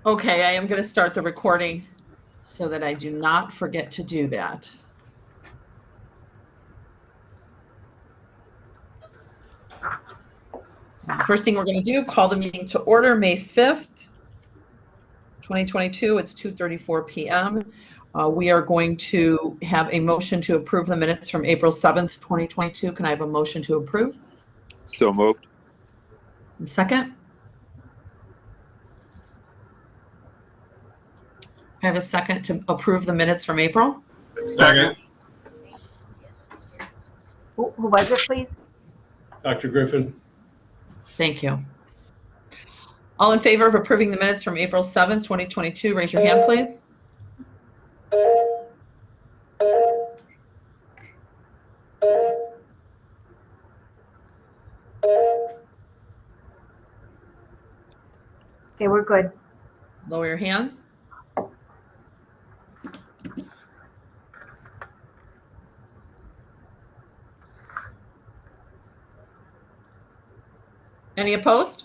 Okay, I am going to start the recording so that I do not forget to do that. First thing we're going to do, call the meeting to order, May 5th, 2022. It's 2:34 p.m. We are going to have a motion to approve the minutes from April 7th, 2022. Can I have a motion to approve? So moved. And second? I have a second to approve the minutes from April? Second. Who was it, please? Dr. Griffin. Thank you. All in favor of approving the minutes from April 7th, 2022, raise your hand, please. Okay, we're good. Lower your hands. Any opposed?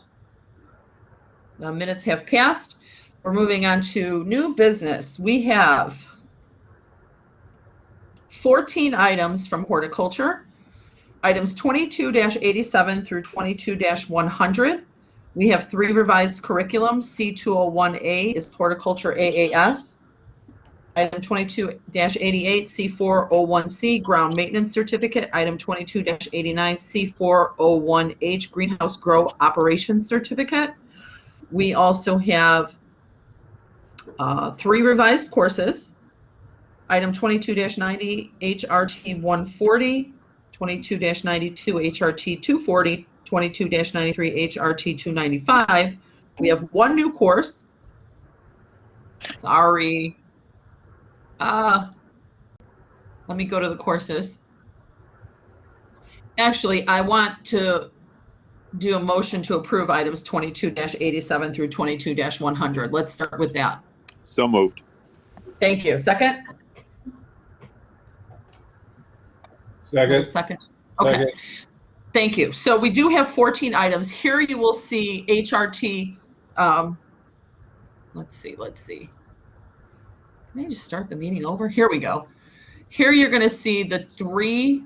The minutes have passed. We're moving on to new business. We have 14 items from horticulture, items 22-87 through 22-100. We have 3 revised curriculums. C201A is horticulture AAS. Item 22-88, C401C, ground maintenance certificate. Item 22-89, C401H, greenhouse grow operations certificate. We also have 3 revised courses. Item 22-90, HRT 140, 22-92, HRT 240, 22-93, HRT 295. We have 1 new course. Sorry. Let me go to the courses. Actually, I want to do a motion to approve items 22-87 through 22-100. Let's start with that. So moved. Thank you. Second? Second. Second. Okay. Second. Thank you. So we do have 14 items. Here you will see HRT. Let's see. Can I just start the meeting over? Here we go. Here you're going to see the 3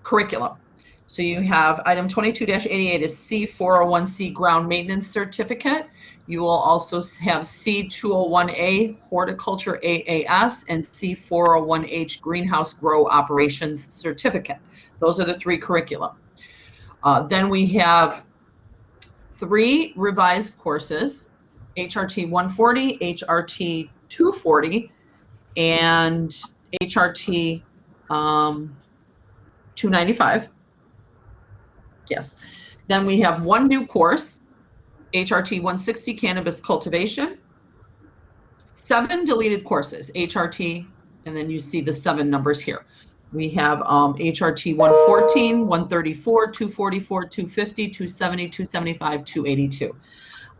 curriculum. So you have item 22-88 is C401C ground maintenance certificate. You will also have C201A horticulture AAS and C401H greenhouse grow operations certificate. Those are the 3 curriculum. Then we have 3 revised courses, HRT 140, HRT 240, and HRT 295. Yes. Then we have 1 new course, HRT 160, cannabis cultivation. 7 deleted courses, HRT, and then you see the 7 numbers here. We have HRT 114, 134, 244, 250, 270, 275, 282.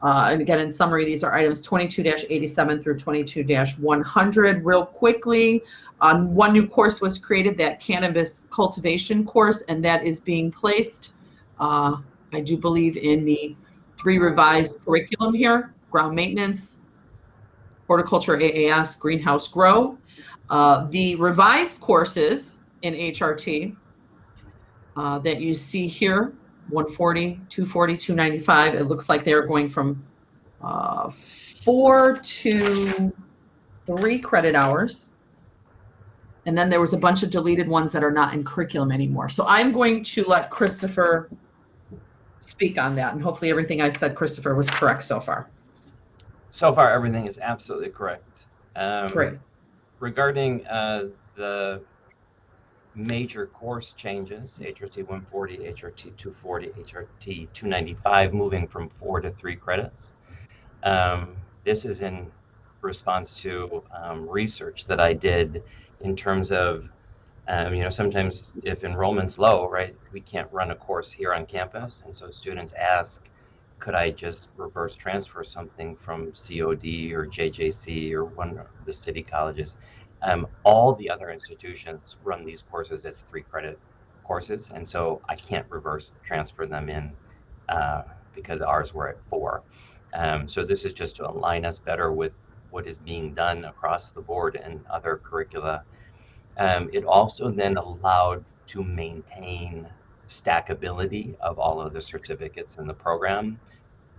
And again, in summary, these are items 22-87 through 22-100. Real quickly, 1 new course was created, that cannabis cultivation course, and that is being placed, I do believe, in the 3 revised curriculum here: ground maintenance, horticulture AAS, greenhouse grow. The revised courses in HRT that you see here, 140, 240, 295, it looks like they're going from 4 to 3 credit hours. And then there was a bunch of deleted ones that are not in curriculum anymore. So I'm going to let Christopher speak on that, and hopefully everything I said, Christopher, was correct so far. So far, everything is absolutely correct. Great. Regarding the major course changes, HRT 140, HRT 240, HRT 295, moving from 4 to 3 credits. This is in response to research that I did in terms of, sometimes if enrollment's low, right, we can't run a course here on campus. And so students ask, could I just reverse transfer something from COD or JJC or one of the city colleges? All the other institutions run these courses as 3 credit courses, and so I can't reverse transfer them in because ours were at 4. So this is just to align us better with what is being done across the board and other curricula. It also then allowed to maintain stackability of all of the certificates in the program,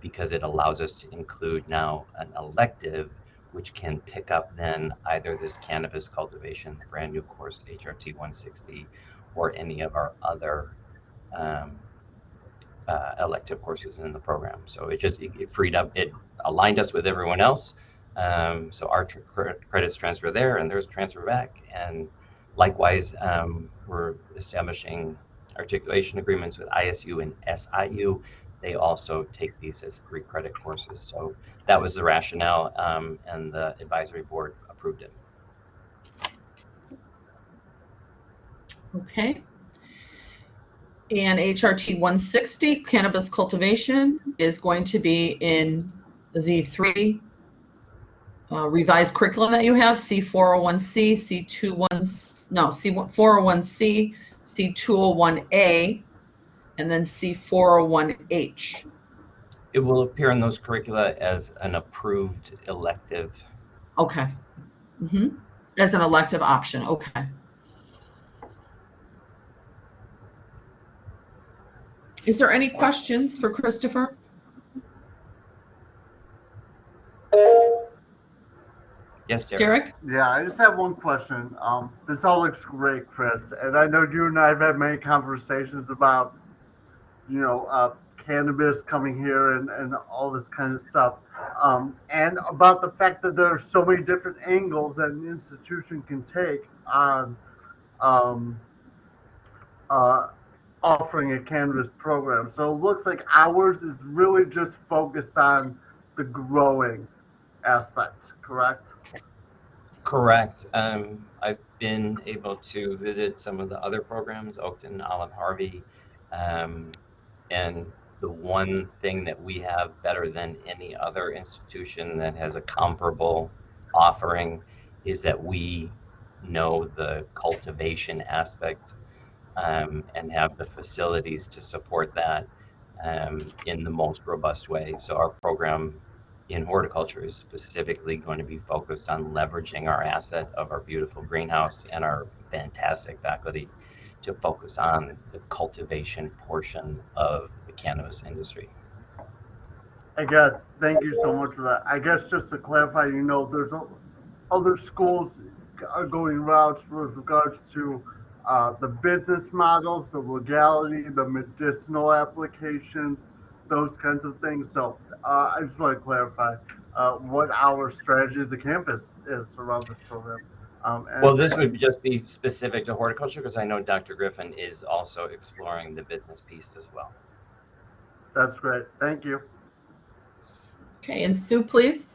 because it allows us to include now an elective which can pick up then either this cannabis cultivation, the brand new course HRT 160, or any of our other elective courses in the program. So it freed up, it aligned us with everyone else. So our credits transfer there and theirs transfer back. And likewise, we're establishing articulation agreements with ISU and SIU. They also take these as 3 credit courses. So that was the rationale, and the advisory board approved it. Okay. And HRT 160, cannabis cultivation, is going to be in the 3 revised curriculum that you have, C401C, C401C, C201A, and then C401H. It will appear in those curricula as an approved elective. Okay. As an elective option. Okay. Is there any questions for Christopher? Yes, Derek? Yeah, I just have one question. This all looks great, Chris, and I know you and I have had many conversations about, cannabis coming here and all this kind of stuff, and about the fact that there are so many different angles that an institution can take on offering a cannabis program. So it looks like ours is really just focused on the growing aspect, correct? Correct. I've been able to visit some of the other programs, Oakton, Olive Harvey, and the one thing that we have better than any other institution that has a comparable offering is that we know the cultivation aspect, and have the facilities to support that in the most robust way. So our program in horticulture is specifically going to be focused on leveraging our asset of our beautiful greenhouse and our fantastic faculty to focus on the cultivation portion of the cannabis industry. I guess, thank you so much for that. I guess just to clarify, there's other schools are going routes with regards to the business models, the legality, the medicinal applications, those kinds of things. So I just want to clarify what our strategy as a campus is around this program. Well, this would just be specific to horticulture, because I know Dr. Griffin is also exploring the business piece as well. That's great. Thank you. Okay, and Sue, please.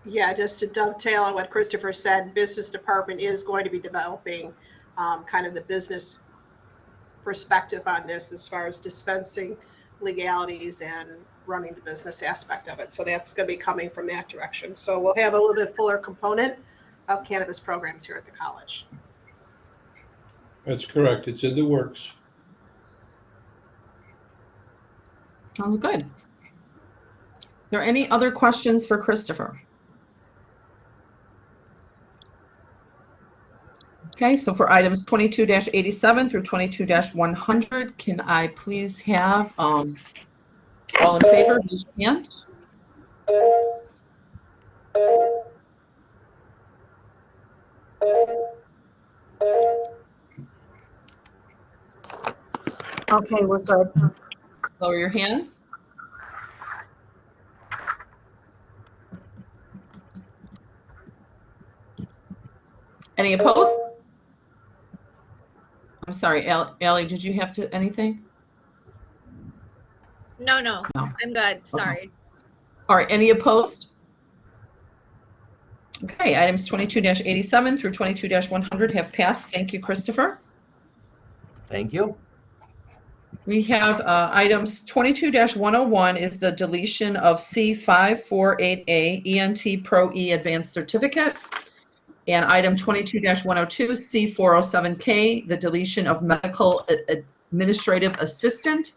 Yeah, just to dovetail on what Christopher said, business department is going to be developing kind of the business perspective on this as far as dispensing legalities and running the business aspect of it. So that's going to be coming from that direction. So we'll have a little bit fuller component of cannabis programs here at the college. That's correct. It's in the works. Sounds good. Are there any other questions for Christopher? Okay, so for items 22-87 through 22-100, can I please have all in favor, raise your hand. Okay, we're good. Lower your hands. Any opposed? I'm sorry, Allie, did you have to anything? No, No. I'm good. Sorry. All right, any opposed? Okay, items 22-87 through 22-100 have passed. Thank you, Christopher. Thank you. We have items 22-101 is the deletion of C548A ENT Pro E Advanced Certificate. And item 22-102, C407K, the deletion of medical administrative assistant.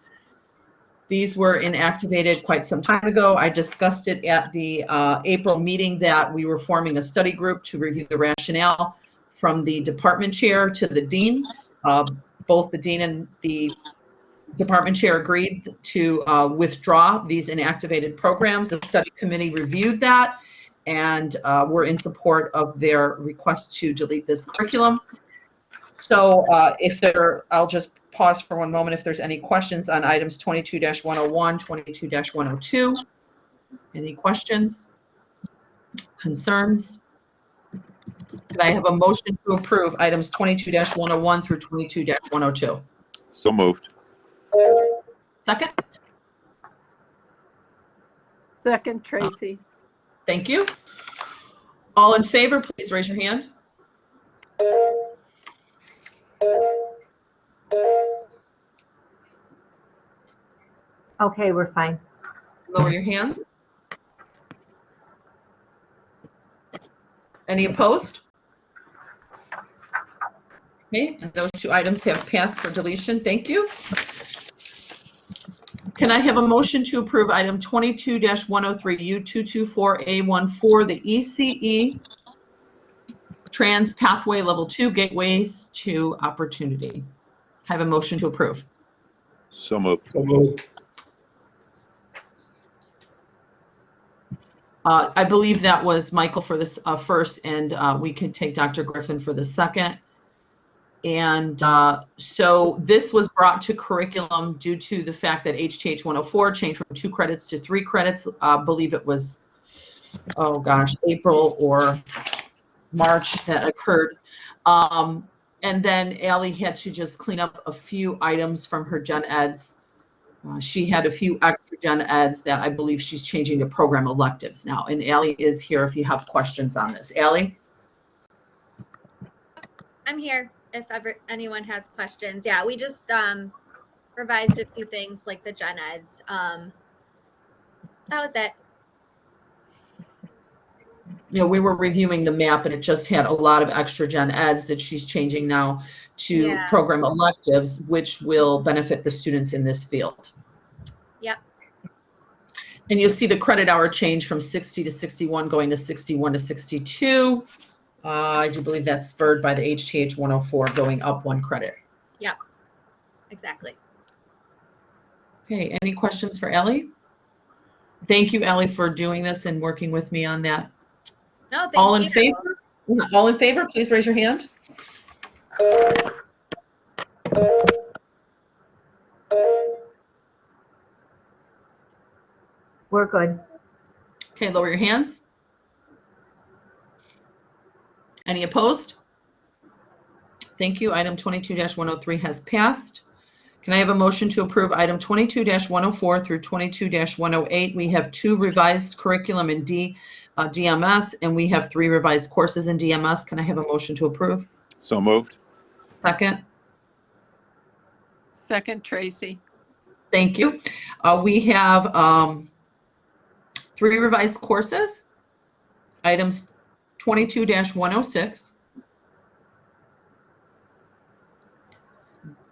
These were inactivated quite some time ago. I discussed it at the April meeting that we were forming a study group to review the rationale from the department chair to the dean. Both the dean and the department chair agreed to withdraw these inactivated programs. The study committee reviewed that and were in support of their request to delete this curriculum. So I'll just pause for one moment if there's any questions on items 22-101, 22-102. Any questions? Concerns? Can I have a motion to approve items 22-101 through 22-102? So moved. Second? Second, Tracy. Thank you. All in favor, please raise your hand. Okay, we're fine. Lower your hands. Any opposed? Okay, and those two items have passed for deletion. Thank you. Can I have a motion to approve item 22-103 U224A14, the ECE Trans Pathway Level 2 Gateways to Opportunity? I have a motion to approve. So moved. So moved. I believe that was Michael for this first, and we could take Dr. Griffin for the second. And so this was brought to curriculum due to the fact that HTH 104 changed from 2 credits to 3 credits. I believe it was, oh gosh, April or March that occurred. And then Allie had to just clean up a few items from her gen eds. She had a few extra gen eds that I believe she's changing to program electives now. And Allie is here if you have questions on this. Allie? I'm here if ever anyone has questions. Yeah, we just revised a few things like the gen eds. That was it. You know, we were reviewing the map and it just had a lot of extra gen eds that she's changing now to program electives, which will benefit the students in this field. Yep. And you'll see the credit hour change from 60 to 61 going to 61 to 62. I do believe that's spurred by the HTH 104 going up 1 credit. Yep, exactly. Okay, any questions for Ellie? Thank you, Ellie, for doing this and working with me on that. No, thank All you. in favor? All in favor, please raise your hand. We're good. Okay, lower your hands. Any opposed? Thank you. Item 22-103 has passed. Can I have a motion to approve item 22-104 through 22-108? We have 2 revised curriculum in DMS, and we have 3 revised courses in DMS. Can I have a motion to approve? So moved. Second? Second, Tracy. Thank you. We have 3 revised courses. Items 22-106,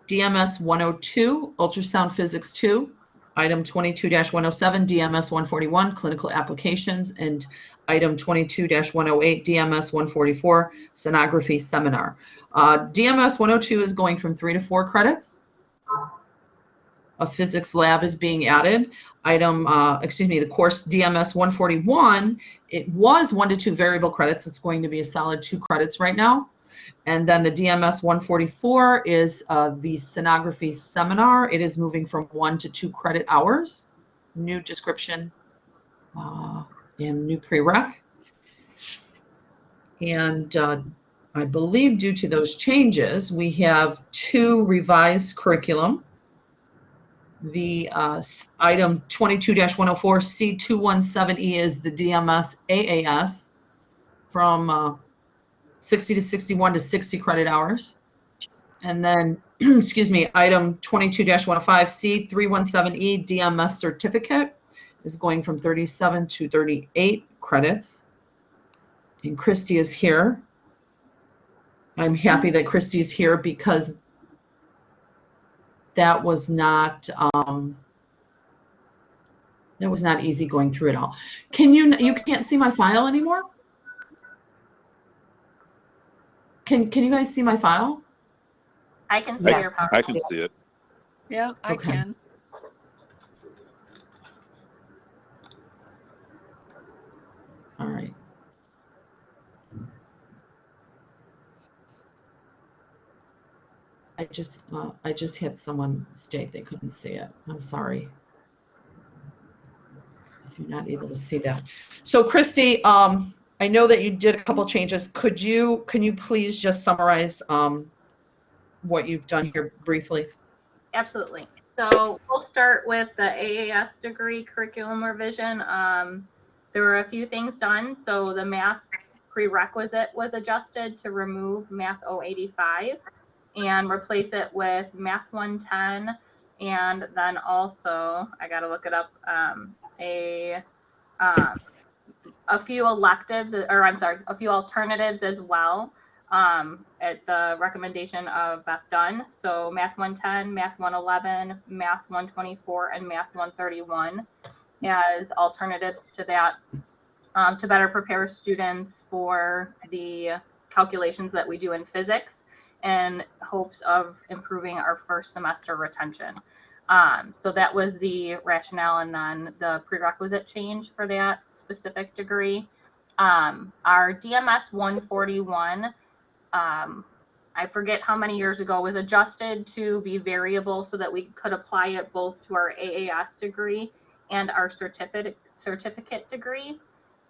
DMS 102, Ultrasound Physics 2, item 22-107, DMS 141, Clinical Applications, and item 22-108, DMS 144, Sonography Seminar. DMS 102 is going from 3 to 4 credits. A physics lab is being added. The course DMS 141, it was 1 to 2 variable credits. It's going to be a solid 2 credits right now. And then the DMS 144 is the sonography seminar. It is moving from 1 to 2 credit hours. New description and new prereq. And I believe due to those changes, we have 2 revised curriculum. The item 22-104 C217E is the DMS AAS from 60 to 61 to 60 credit hours. And then, excuse me, item 22-105 C317E DMS certificate is going from 37 to 38 credits. And Christy is here. I'm happy that Christy is here because that was not That was not easy going through it all. You can't see my file anymore? Can you guys see my file? I can see Yes. your PowerPoint. I can see it. Yeah, I Okay. can. All right. I just had someone state they couldn't see it. I'm sorry if you're not able to see that. So Christy, I know that you did a couple changes. Can you please just summarize what you've done here briefly? Absolutely. So we'll start with the AAS degree curriculum revision. There were a few things done. So the math prerequisite was adjusted to remove Math 085 and replace it with Math 110. And then also, I got to look it up, a few electives, or I'm sorry, a few alternatives as well, at the recommendation of Beth Dunn. So Math 110, Math 111, Math 124, and Math 131 as alternatives to that, to better prepare students for the calculations that we do in physics in hopes of improving our first semester retention. So that was the rationale, and then the prerequisite change for that specific degree. Our DMS 141, I forget how many years ago, was adjusted to be variable so that we could apply it both to our AAS degree and our certificate degree.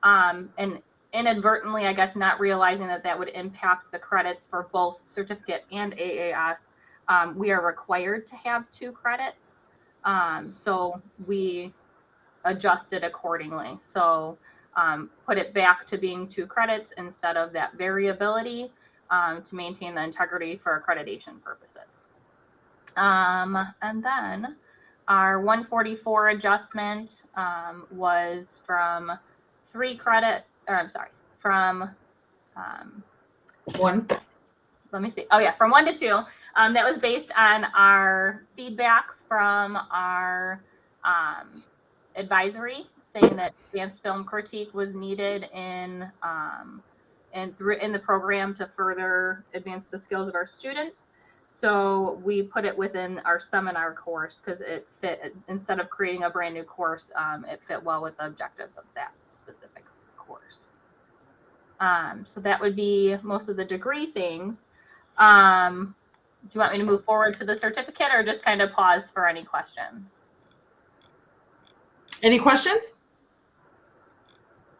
And inadvertently, I guess, not realizing that that would impact the credits for both certificate and AAS, we are required to have 2 credits. So we adjusted accordingly. So put it back to being 2 credits instead of that variability, to maintain the integrity for accreditation purposes. And then our 144 adjustment was from 3 credit, or I'm sorry, from One. let me see. Oh yeah, from 1 to 2. That was based on our feedback from our advisory, saying that advanced film critique was needed in the program to further advance the skills of our students. So we put it within our seminar course because it fit, instead of creating a brand new course, it fit well with the objectives of that specific course. So that would be most of the degree things. Do you want me to move forward to the certificate, or just kind of pause for any questions? Any questions?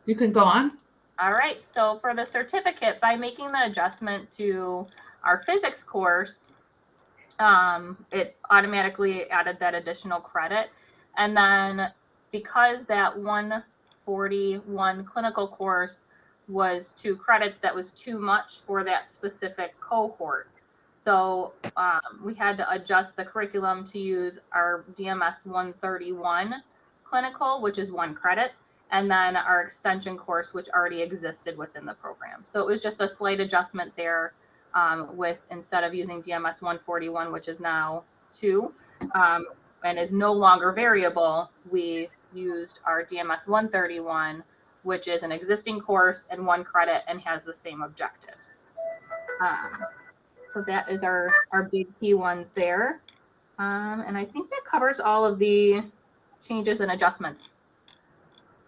You can go on. All right, so for the certificate, by making the adjustment to our physics course, it automatically added that additional credit. And then because that 141 clinical course was 2 credits, that was too much for that specific cohort. So we had to adjust the curriculum to use our DMS 131 clinical, which is 1 credit, and then our extension course, which already existed within the program. So it was just a slight adjustment there, with, instead of using DMS 141, which is now 2, and is no longer variable, we used our DMS 131, which is an existing course and 1 credit and has the same objectives. So that is our big key ones there. And I think that covers all of the changes and adjustments.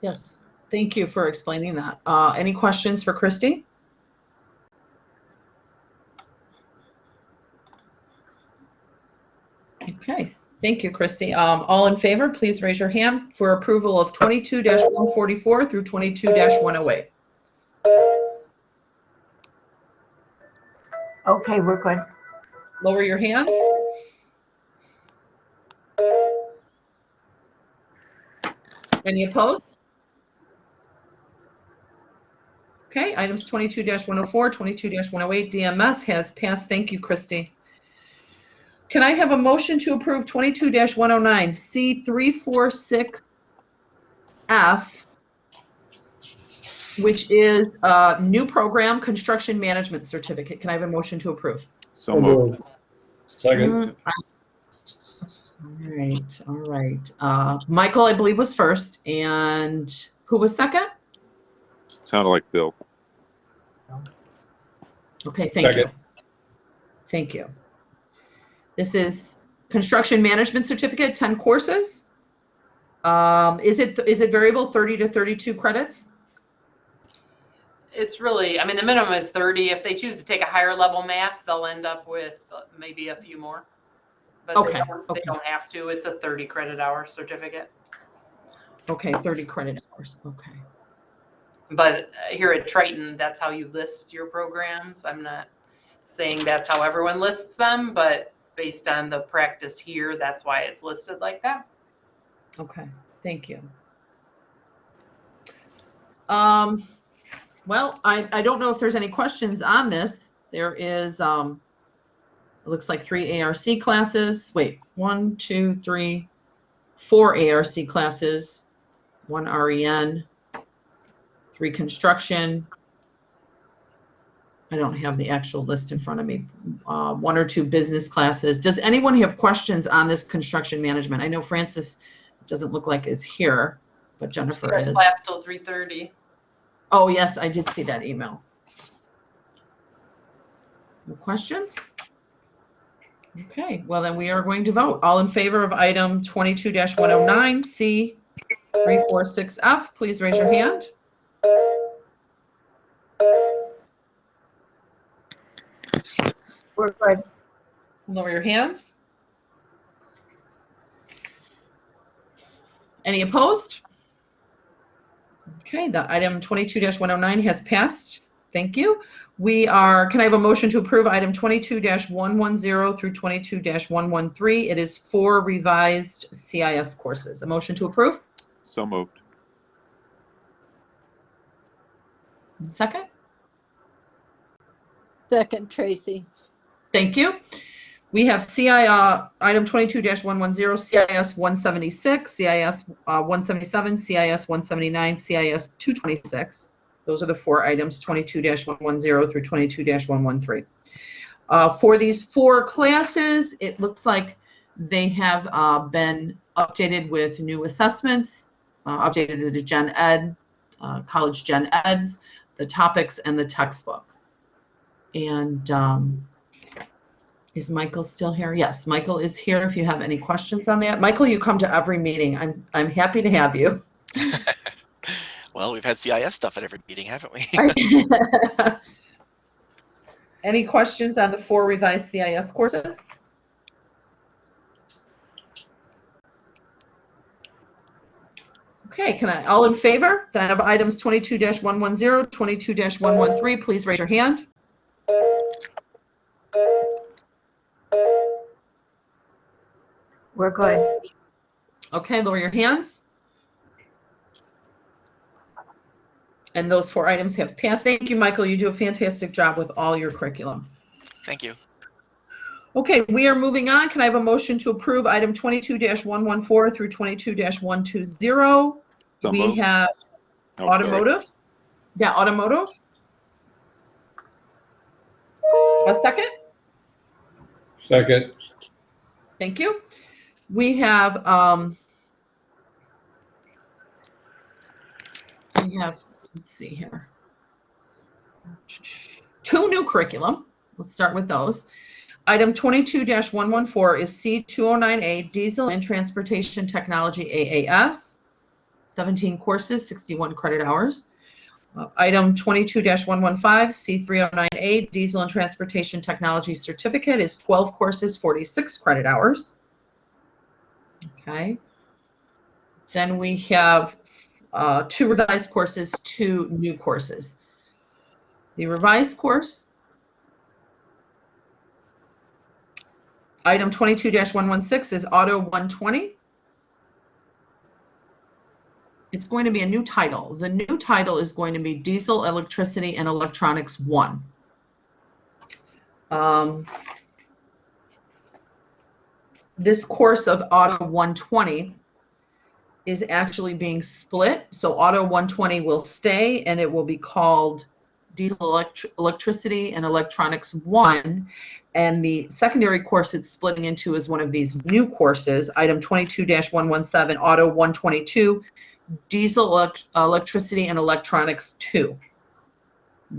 Yes. Thank you for explaining that. Any questions for Christy? Okay. Thank you, Christy. All in favor, please raise your hand for approval of 22-144 through 22-108. Okay, we're good. Lower your hands. Any opposed? Okay, items 22-104, 22-108, DMS has passed. Thank you, Christy. Can I have a motion to approve 22-109, C346F, which is a new program, construction management certificate? Can I have a motion to approve? So moved. Second. All right. Michael, I believe, was first, and who was second? Sounded like Bill. Okay, thank you. Second. Thank you. This is construction management certificate, 10 courses. Is it variable 30 to 32 credits? It's really, I mean, the minimum is 30. If they choose to take a higher level math, they'll end up with maybe a few more. But Okay, they don't have to. It's a 30 credit hour certificate. Okay, 30 credit hours. Okay. But here at Triton, that's how you list your programs. I'm not saying that's how everyone lists them, but based on the practice here, that's why it's listed like that. Okay, thank you. Well, I don't know if there's any questions on this. There is, it looks like 3 ARC classes. Wait, 1, 2, 3, 4 ARC classes, 1 REN, 3 construction. I don't have the actual list in front of me. 1 or 2 business classes. Does anyone have questions on this construction management? I know Francis doesn't look like is here, but Jennifer is. Class till 3:30. Oh, yes, I did see that email. No questions? Okay, well then we are going to vote. All in favor of item 22-109 C346F, please raise your hand. We're good. Lower your hands. Any opposed? Okay, the item 22-109 has passed. Thank you. Can I have a motion to approve item 22-110 through 22-113? It is 4 revised CIS courses. A motion to approve? So moved. Second? Second, Tracy. Thank you. We have item 22-110, CIS 176, CIS 177, CIS 179, CIS 226. Those are the 4 items, 22-110 through 22-113. For these 4 classes, it looks like they have been updated with new assessments, updated to the Gen Ed, college Gen Eds, the topics, and the textbook. And is Michael still here? Yes, Michael is here if you have any questions on that. Michael, you come to every meeting. I'm happy to have you. Well, we've had CIS stuff at every meeting, haven't we? Any questions on the 4 revised CIS courses? Okay, all in favor of items 22-110, 22-113, please raise your hand. We're good. Okay, lower your hands. And those 4 items have passed. Thank you, Michael. You do a fantastic job with all your curriculum. Thank you. Okay, we are moving on. Can I have a motion to approve item 22-114 through 22-120? So We moved. have Oh, automotive. sorry. Yeah, automotive. A second? Second. Thank you. We have let's see here, 2 new curriculum. Let's start with those. Item 22-114 is C209A, Diesel and Transportation Technology AAS, 17 courses, 61 credit hours. Item 22-115, C309A, Diesel and Transportation Technology Certificate is 12 courses, 46 credit hours. Okay. Then we have 2 revised courses, 2 new courses. The revised course, item 22-116 is Auto 120. It's going to be a new title. The new title is going to be Diesel, Electricity, and Electronics 1. This course of Auto 120 is actually being split. So Auto 120 will stay, and it will be called diesel electricity and electronics 1. And the secondary course it's splitting into is one of these new courses, item 22-117, auto 122, diesel electricity and electronics 2.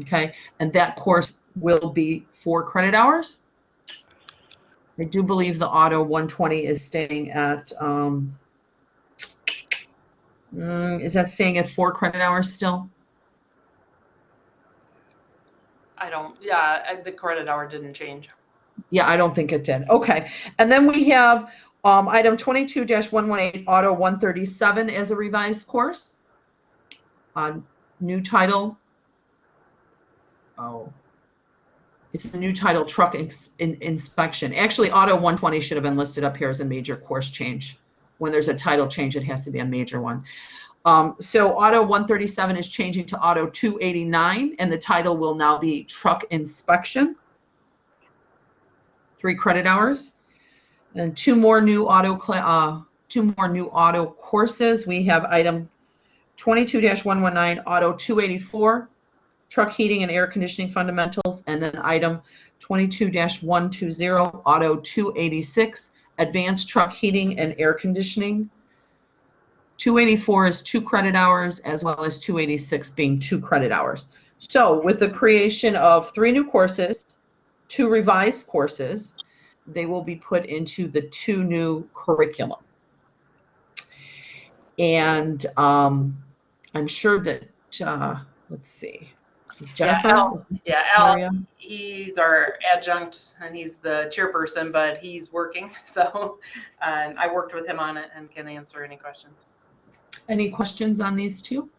Okay, and that course will be 4 credit hours. I do believe the auto 120 is staying at, is that staying at 4 credit hours still? The credit hour didn't change. Yeah, I don't think it did. Okay, and then we have item 22-118, auto 137 as a revised course. New title. Oh, it's a new title, truck inspection. Actually, auto 120 should have been listed up here as a major course change. When there's a title change, it has to be a major one. So auto 137 is changing to auto 289, and the title will now be truck inspection. 3 credit hours, and 2 more new auto courses. We have item 22-119, auto 284, truck heating and air conditioning fundamentals, and then item 22-120, auto 286, advanced truck heating and air conditioning. 284 is 2 credit hours, as well as 286 being 2 credit hours. So with the creation of 3 new courses, 2 revised courses, they will be put into the 2 new curriculum. And I'm sure that, let's see, Jennifer? Al, he's our adjunct and he's the chairperson, but he's working. So I worked with him on it and can answer any questions. Any questions on these 2?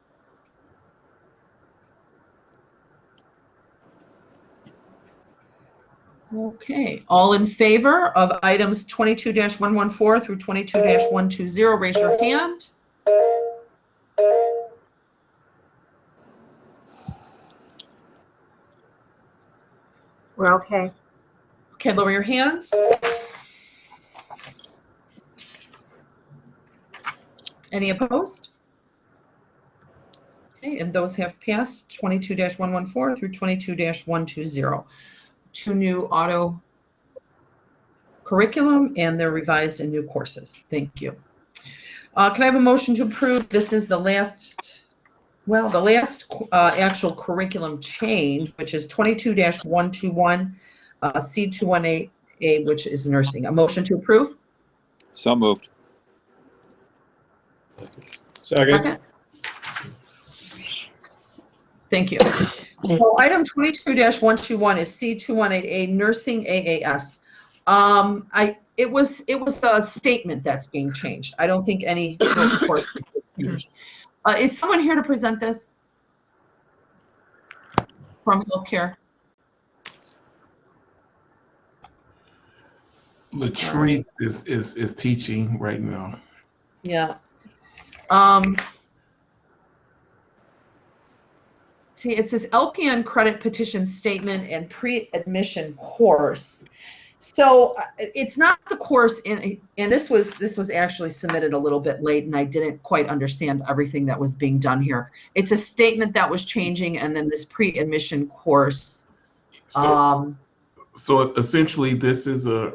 Okay, all in favor of items 22-114 through 22-120, raise your hand. We're okay. Okay, lower your hands. Any opposed? Okay, and those have passed 22-114 through 22-120. 2 new auto curriculum, and they're revised and new courses. Thank you. Can I have a motion to approve? This is the last, well, the last actual curriculum change, which is 22-121, C218A, which is nursing. A motion to approve? So moved. Second. Thank you. So item 22-121 is C218A, nursing AAS. It was a statement that's being changed. I don't think any course is changed. Is someone here to present this from healthcare? Latrice is teaching right now. Yeah. See, it says LPN credit petition statement and pre-admission course. So it's not the course and this was actually submitted a little bit late, and I didn't quite understand everything that was being done here. It's a statement that was changing, and then this pre-admission course. So essentially, this is a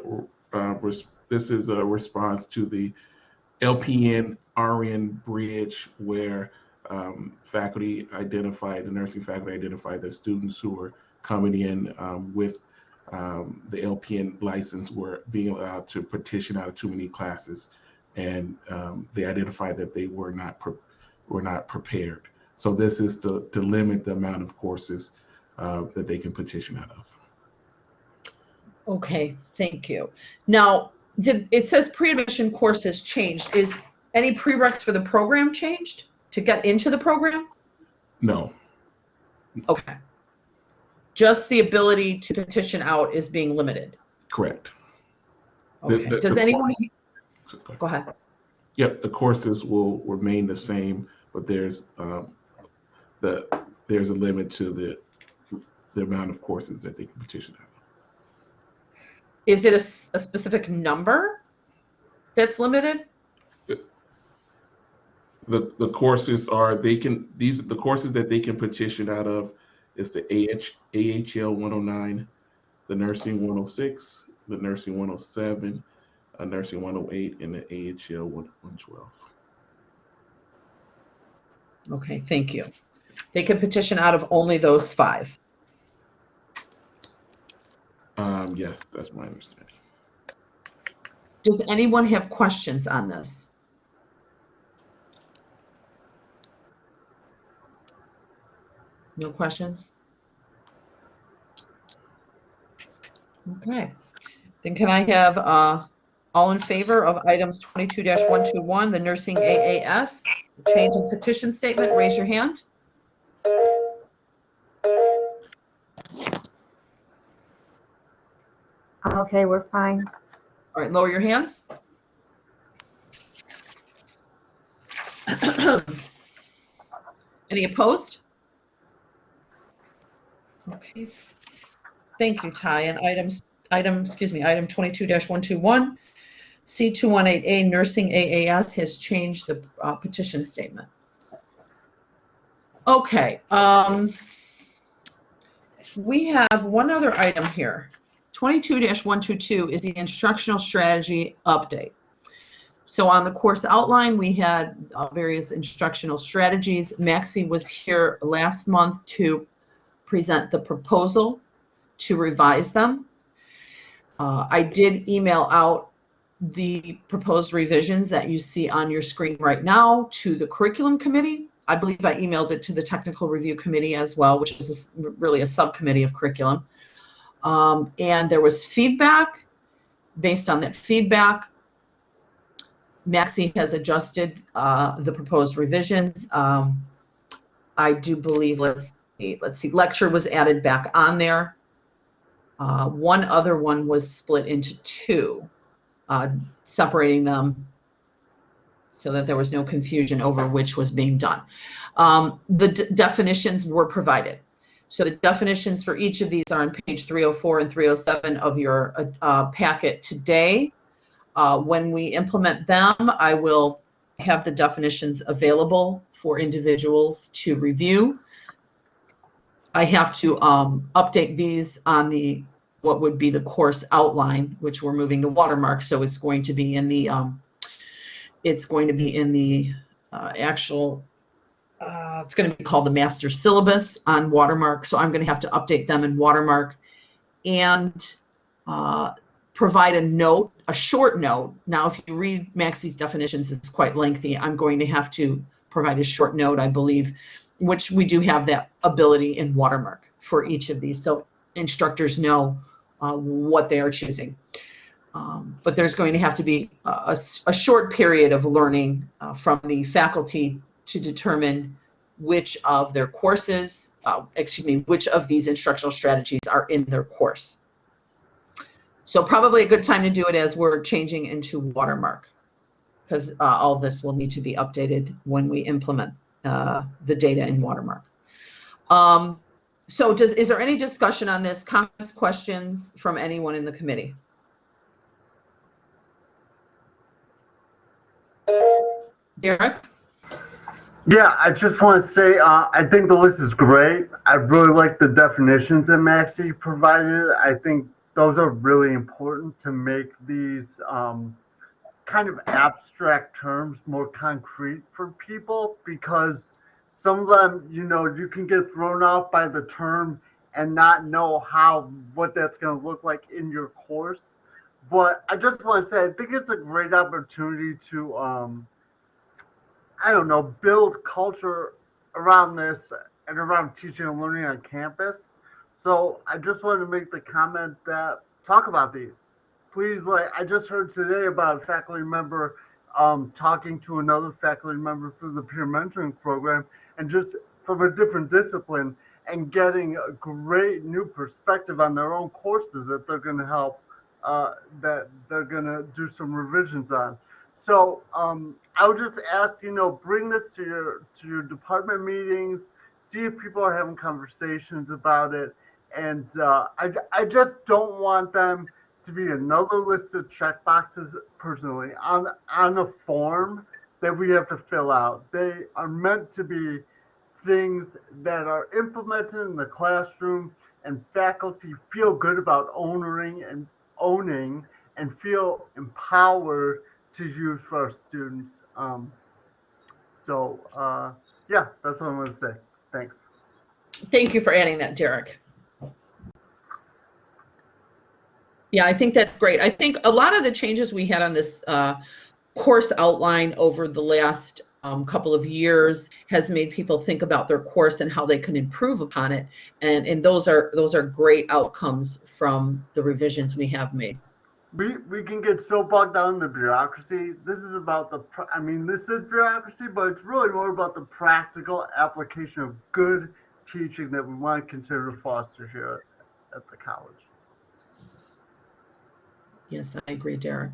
response to the LPN RN bridge, where faculty identified, the nursing faculty identified that students who were coming in with the LPN license were being allowed to petition out of too many classes, and they identified that they were not prepared. So this is to limit the amount of courses that they can petition out of. Okay, thank you. Now, it says pre-admission course has changed. Is any prereqs for the program changed to get into the program? No. Okay. Just the ability to petition out is being limited. Correct. Okay. Does anyone? Go ahead. Yep, the courses will remain the same, but there's a limit to the amount of courses that they can petition out. Is it a specific number that's limited? The courses are the courses that they can petition out of It's the AHL 109, the nursing 106, the nursing 107, a nursing 108, and the AHL 112. Okay, thank you. They can petition out of only those 5. Yes, that's my understanding. Does anyone have questions on this? No questions? Okay. Then can I have all in favor of items 22-121, the nursing AAS, the change in petition statement, raise your hand. Okay, we're fine. All right, lower your hands. Any opposed? Okay. Thank you, Ty. And item 22-121, C218A nursing AAS has changed the petition statement. Okay. We have one other item here. 22-122 is the instructional strategy update. So on the course outline, we had various instructional strategies. Maxie was here last month to present the proposal to revise them. I did email out the proposed revisions that you see on your screen right now to the curriculum committee. I believe I emailed it to the technical review committee as well, which is really a subcommittee of curriculum. And there was feedback. Based on that feedback, Maxie has adjusted the proposed revisions. I do believe, let's see, lecture was added back on there. One other one was split into 2, separating them so that there was no confusion over which was being done. The definitions were provided. So the definitions for each of these are on page 304 and 307 of your packet today. When we implement them, I will have the definitions available for individuals to review. I have to update these on the what would be the course outline, which we're moving to watermark. So it's going to be in the actual. It's going to be called the master syllabus on watermark. So I'm going to have to update them in watermark and provide a note, a short note. Now, if you read Maxie's definitions, it's quite lengthy. I'm going to have to provide a short note, I believe, which we do have that ability in watermark for each of these. So instructors know what they are choosing. But there's going to have to be a short period of learning from the faculty to determine which of their courses, which of these instructional strategies are in their course. So probably a good time to do it as we're changing into watermark, because all this will need to be updated when we implement the data in watermark. So is there any discussion on this, comments, questions from anyone in the committee? Derek? Yeah, I just want to say I think the list is great. I really like the definitions that Maxie provided. I think those are really important to make these kind of abstract terms more concrete for people, because some of them, you can get thrown off by the term and not know what that's going to look like in your course. But I just want to say, I think it's a great opportunity to build culture around this and around teaching and learning on campus. So I just wanted to make the comment that talk about these. Please, I just heard today about a faculty member talking to another faculty member through the peer mentoring program, and just from a different discipline, and getting a great new perspective on their own courses that they're going to help, that they're going to do some revisions on. So I would just ask, bring this to your department meetings, see if people are having conversations about it. And I just don't want them to be another list of check boxes personally on a form that we have to fill out. They are meant to be things that are implemented in the classroom and faculty feel good about owning and feel empowered to use for our students. Yeah, that's what I'm going to say. Thanks. Thank you for adding that, Derek. Yeah, I think that's great. I think a lot of the changes we had on this course outline over the last couple of years has made people think about their course and how they can improve upon it. And those are great outcomes from the revisions we have made. We can get so bogged down in the bureaucracy. This is about this is bureaucracy, but it's really more about the practical application of good teaching that we want to continue to foster here at the college. Yes, I agree, Derek.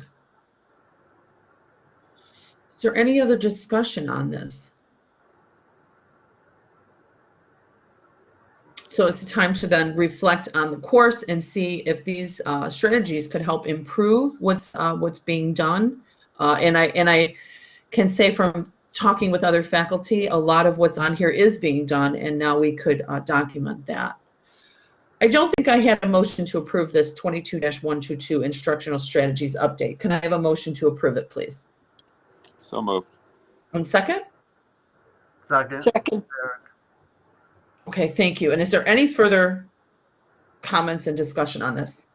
Is there any other discussion on this? So it's time to then reflect on the course and see if these strategies could help improve what's being done. And I can say from talking with other faculty, a lot of what's on here is being done, and now we could document that. I don't think I had a motion to approve this 22-122 instructional strategies update. Can I have a motion to approve it, please? So moved. One second. Second. Okay, thank you. And is there any further comments and discussion on this?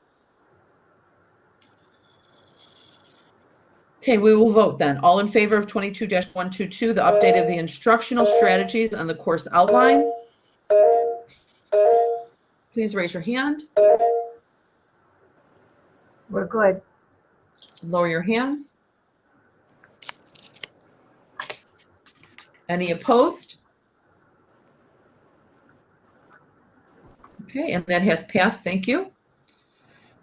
Okay, we will vote then. All in favor of 22-122, the update of the instructional strategies on the course outline? Please raise your hand. We're good. Lower your hands. Any opposed? Okay, and that has passed. Thank you.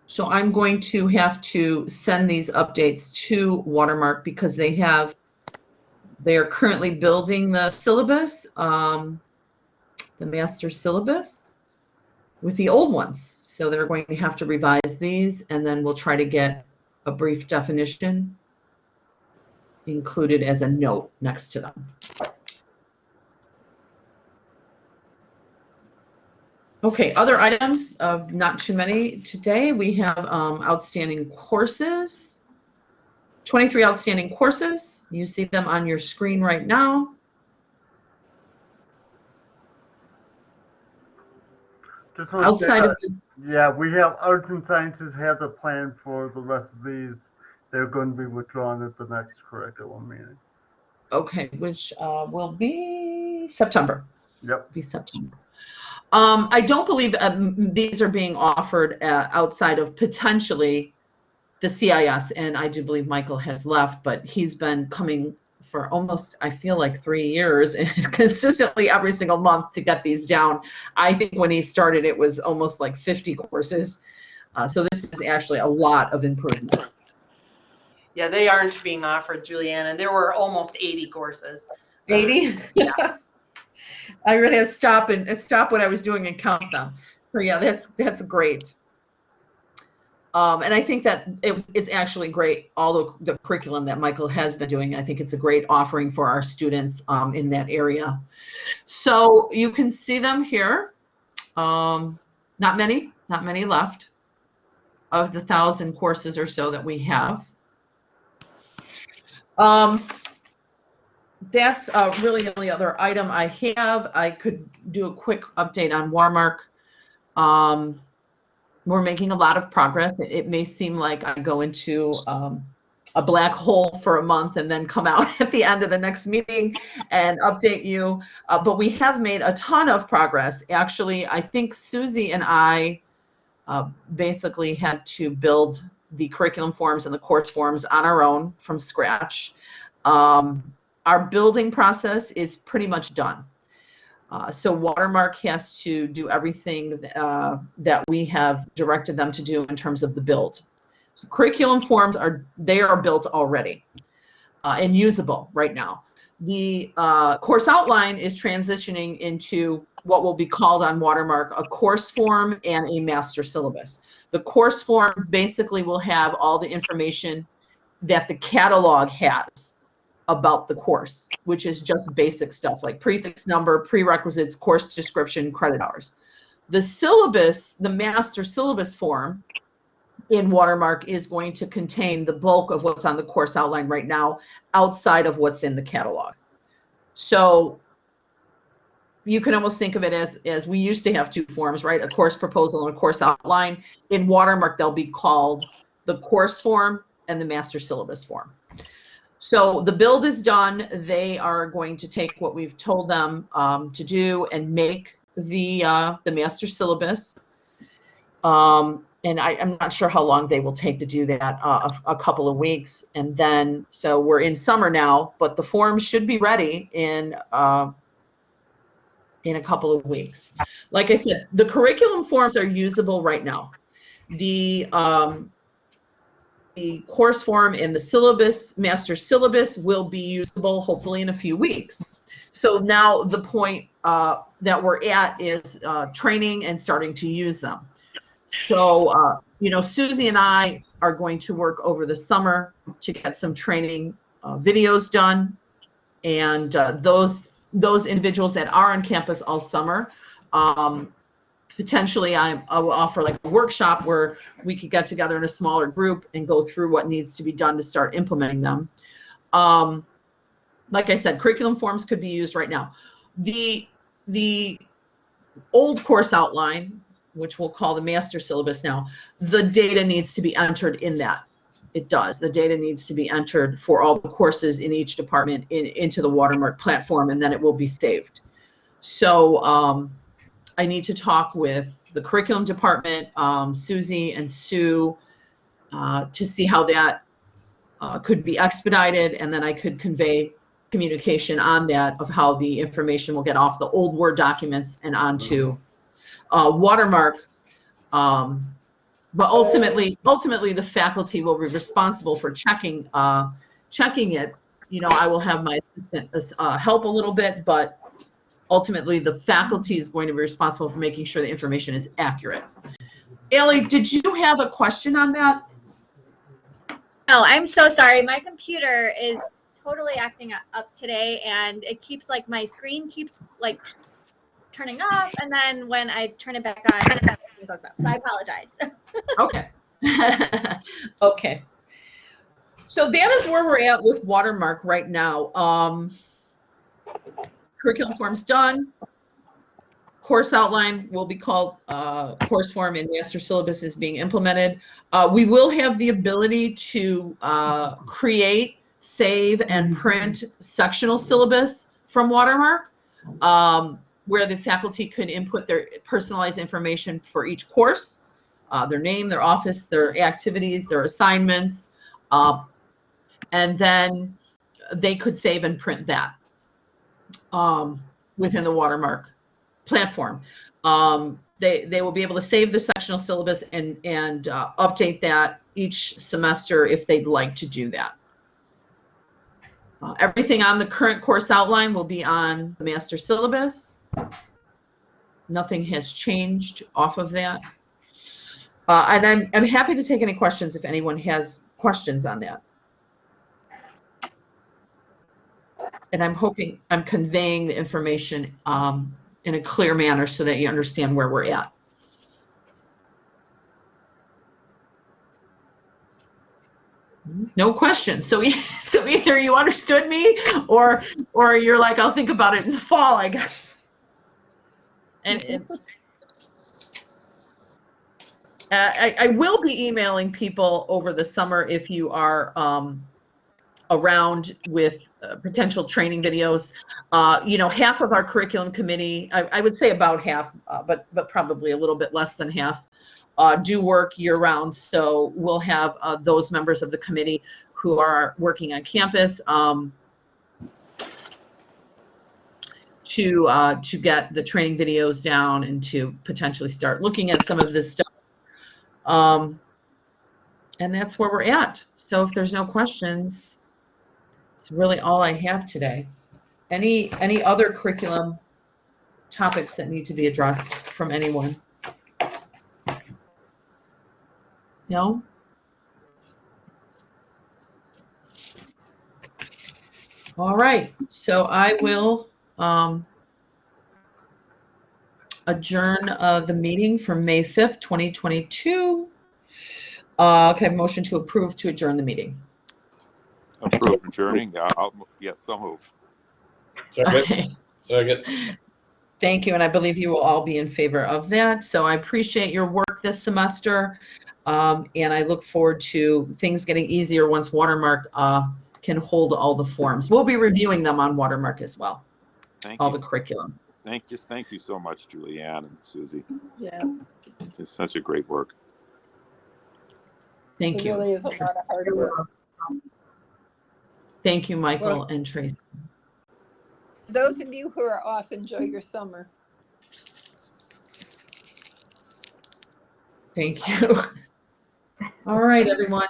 So I'm going to have to send these updates to Watermark because they are currently building the syllabus, the master syllabus, with the old ones. So they're going to have to revise these, and then we'll try to get a brief definition included as a note next to them. Okay, other items, not too many today. We have outstanding courses, 23 outstanding courses. You see them on your screen right now. Just Outside of yeah, we have Arts and Sciences has a plan for the rest of these. They're going to be withdrawn at the next curriculum meeting. Okay, which will be September. Yep. Be September. I don't believe these are being offered outside of potentially the CIS, and I do believe Michael has left, but he's been coming for almost, I feel like 3 years, and consistently every single month to get these down. I think when he started, it was almost like 50 courses. So this is actually a lot of improvement. Yeah, they aren't being offered, Juliana. There were almost 80 courses. 80? Yeah. I really had to stop what I was doing and count them. So yeah, that's great. And I think that it's actually great, all the curriculum that Michael has been doing. I think it's a great offering for our students in that area. So you can see them here. Not many left of the 1,000 courses or so that we have. That's really the only other item I have. I could do a quick update on Watermark. We're making a lot of progress. It may seem like I go into a black hole for a month and then come out at the end of the next meeting and update you. But we have made a ton of progress. Actually, I think Susie and I basically had to build the curriculum forms and the course forms on our own from scratch. Our building process is pretty much done. So Watermark has to do everything that we have directed them to do in terms of the build. So curriculum forms are built already and usable right now. The course outline is transitioning into what will be called on Watermark a course form and a master syllabus. The course form basically will have all the information that the catalog has. about the course, which is just basic stuff like prefix number, prerequisites, course description, credit hours. The syllabus, the master syllabus form in Watermark is going to contain the bulk of what's on the course outline right now, outside of what's in the catalog. So you can almost think of it as we used to have two forms, right? A course proposal and a course outline. In Watermark, they'll be called the course form and the master syllabus form. So the build is done. They are going to take what we've told them to do and make the master syllabus. And I'm not sure how long they will take to do that, a couple of weeks. And then, so we're in summer now, but the forms should be ready in a couple of weeks. Like I said, the curriculum forms are usable right now. The course form and the syllabus, master syllabus, will be usable hopefully in a few weeks. So now the point that we're at is training and starting to use them. So, you know, Susie and I are going to work over the summer to get some training videos done. And those individuals that are on campus all summer, potentially I will offer like a workshop where we could get together in a smaller group and go through what needs to be done to start implementing them. Like I said, curriculum forms could be used right now. The old course outline, which we'll call the master syllabus now, the data needs to be entered in that. It does. The data needs to be entered for all the courses in each department into the Watermark platform, and then it will be saved. So I need to talk with the curriculum department, Susie and Sue, to see how that could be expedited, and then I could convey communication on that of how the information will get off the old Word documents and onto Watermark. But ultimately the faculty will be responsible for checking it. You know, I will have my assistant help a little bit, but ultimately the faculty is going to be responsible for making sure the information is accurate. Ellie, did you have a question on that? No, I'm so sorry. My computer is totally acting up today, and it keeps like my screen keeps like turning off, and then when I turn it back on, it goes up. So I apologize. Okay. Okay. So that is where we're at with Watermark right now. Curriculum form's done. Course outline will be called course form, and master syllabus is being implemented. We will have the ability to create, save, and print sectional syllabus from Watermark, where the faculty could input their personalized information for each course, their name, their office, their activities, their assignments, and then they could save and print that within the Watermark platform. They will be able to save the sectional syllabus and update that each semester if they'd like to do that. Everything on the current course outline will be on the master syllabus. Nothing has changed off of that. And I'm happy to take any questions if anyone has questions on that. And I'm hoping I'm conveying the information in a clear manner so that you understand where we're at. No questions. So either you understood me or you're like, I'll think about it in the fall, I guess. And I will be emailing people over the summer if you are around with potential training videos. You know, half of our curriculum committee, I would say about half, but probably a little bit less than half, do work year round. So we'll have those members of the committee who are working on campus to get the training videos down and to potentially start looking at some of this stuff. And that's where we're at. So if there's no questions, it's really all I have today. Any other curriculum topics that need to be addressed from anyone? No? All right, so I will adjourn the meeting from May 5th, 2022. Can I have a motion to approve to adjourn the meeting? Approve adjourning. Yes, so moved. Second, Okay. second. Thank you, and I believe you will all be in favor of that. So I appreciate your work this semester, and I look forward to things getting easier once Watermark can hold all the forms. We'll be reviewing them on Watermark as well, Thank all you. the curriculum. Thank you so much, Julianne and Susie. Yeah, It's such a great work. Thank it you. really is a lot of hard work. Thank you, Michael Well- and Tracy. Those of you who are off, enjoy your summer. Thank you. All right, everyone.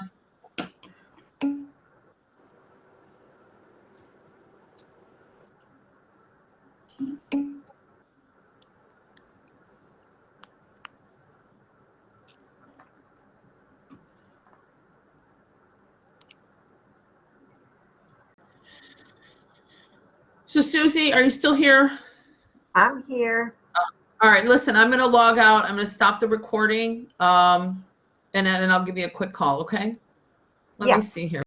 So Susie, are you still here? I'm here. All right, listen, I'm going to log out. I'm going to stop the recording, and then I'll give you a quick call, okay? Let Yeah. me see here.